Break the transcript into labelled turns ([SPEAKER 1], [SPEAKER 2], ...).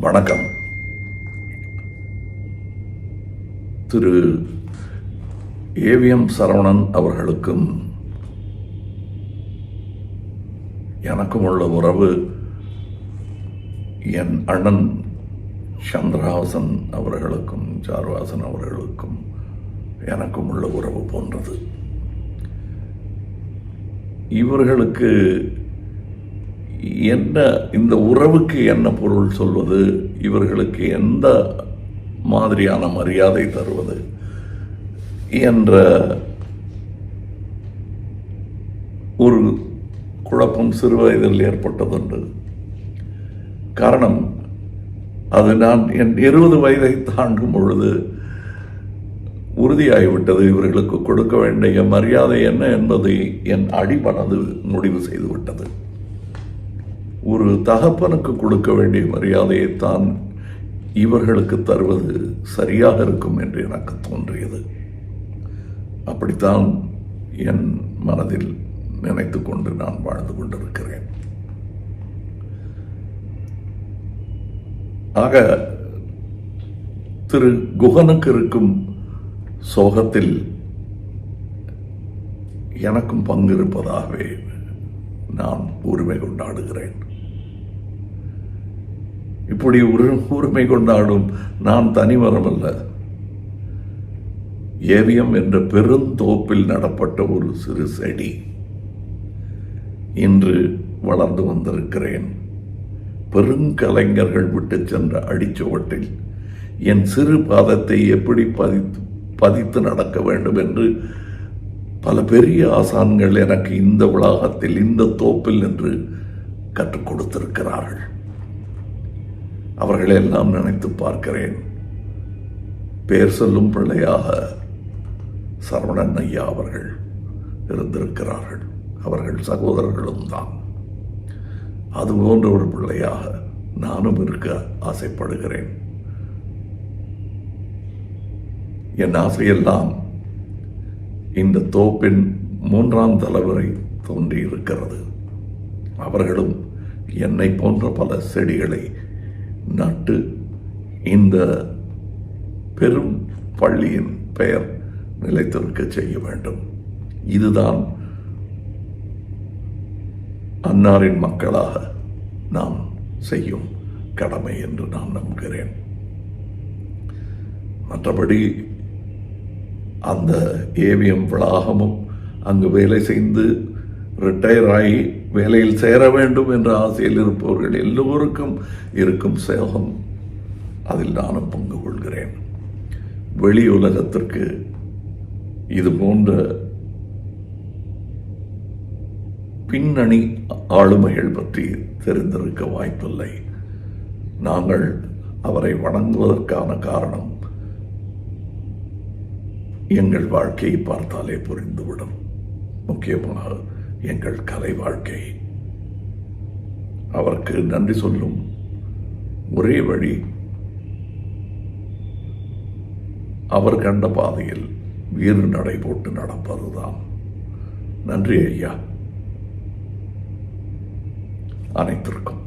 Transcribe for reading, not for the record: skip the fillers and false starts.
[SPEAKER 1] வணக்கம். திரு ஏவிஎம் சரவணன் அவர்களுக்கும் எனக்கும் உள்ள உறவு என் அண்ணன் சந்திரஹாசன் அவர்களுக்கும் சாருஹாசன் அவர்களுக்கும் எனக்கும் உள்ள உறவு போன்றது. இவர்களுக்கு என்ன, இந்த உறவுக்கு என்ன பொருள் சொல்வது, இவர்களுக்கு எந்த மாதிரியான மரியாதை தருவது என்ற ஒரு குழப்பம் சிறுவயதில் ஏற்பட்டதுண்டு. காரணம், அது நான் என் 20 வயதை தாண்டும் பொழுது உறுதியாகிவிட்டது. இவர்களுக்கு கொடுக்க வேண்டிய மரியாதை என்ன என்பதை என் அடிமனது முடிவு செய்துவிட்டது. ஒரு தகப்பனுக்கு கொடுக்க வேண்டிய மரியாதையைத்தான் இவர்களுக்கு தருவது சரியாக இருக்கும் என்று எனக்கு தோன்றியது. அப்படித்தான் என் மனதில் நினைத்து கொண்டு நான் வாழ்ந்து கொண்டிருக்கிறேன். ஆக திரு குகனுக்கு இருக்கும் சோகத்தில் எனக்கும் பங்கு இருப்பதாகவே நான் உரிமை கொண்டாடுகிறேன். இப்படி உரிமை கொண்டாடும் நான் தனிமரம் அல்ல. ஏவிஎம் என்ற பெருந்தோப்பில் நடப்பட்ட ஒரு சிறு செடி. இன்று வளர்ந்து வந்திருக்கிறேன். பெருங்கலைஞர்கள் விட்டு சென்ற அடிச்சுவட்டில் என் சிறு பாதத்தை எப்படி பதித்து நடக்க வேண்டும் என்று பல பெரிய ஆசான்கள் எனக்கு இந்த வளாகத்தில், இந்த தோப்பில் என்று கற்றுக் கொடுத்திருக்கிறார்கள். அவர்களெல்லாம் நினைத்து பார்க்கிறேன். பேர் சொல்லும் பிள்ளையாக சரவணன் ஐயா அவர்கள் இருந்திருக்கிறார்கள். அவர்கள் சகோதரர்களும் தான். அதுபோன்ற ஒரு பிள்ளையாக நானும் இருக்க ஆசைப்படுகிறேன். என் ஆசையெல்லாம் இந்த தோப்பின் 3ஆம் தலைவரை தோன்றியிருக்கிறது. அவர்களும் என்னை போன்ற பல செடிகளை நட்டு இந்த பெரும் பள்ளியின் பெயர் நிலைத்திருக்க செய்ய வேண்டும். இதுதான் அன்னாரின் மக்களாக நாம் செய்யும் கடமை என்று நான் நம்புகிறேன். மற்றபடி அந்த ஏவிஎம் வளாகமும் அங்கு வேலை செய்து ரிட்டையர் ஆகி வேலையில் சேர வேண்டும் என்ற ஆசையில் இருப்பவர்கள் எல்லோருக்கும் இருக்கும் சேகம், அதில் நானும் பங்கு கொள்கிறேன். வெளி உலகத்திற்கு இது போன்ற பின்னணி ஆளுமைகள் பற்றி தெரிந்திருக்க வாய்ப்பில்லை. நாங்கள் அவரை வணங்குவதற்கான காரணம் எங்கள் வாழ்க்கையை பார்த்தாலே புரிந்துவிடும். முக்கியமாக எங்கள் கலை வாழ்க்கை. அவருக்கு நன்றி சொல்லும் ஒரே வழி அவர் கண்ட பாதையில் வீறு நடை போட்டு நடப்பதுதான். நன்றி ஐயா அனைத்திற்கும்.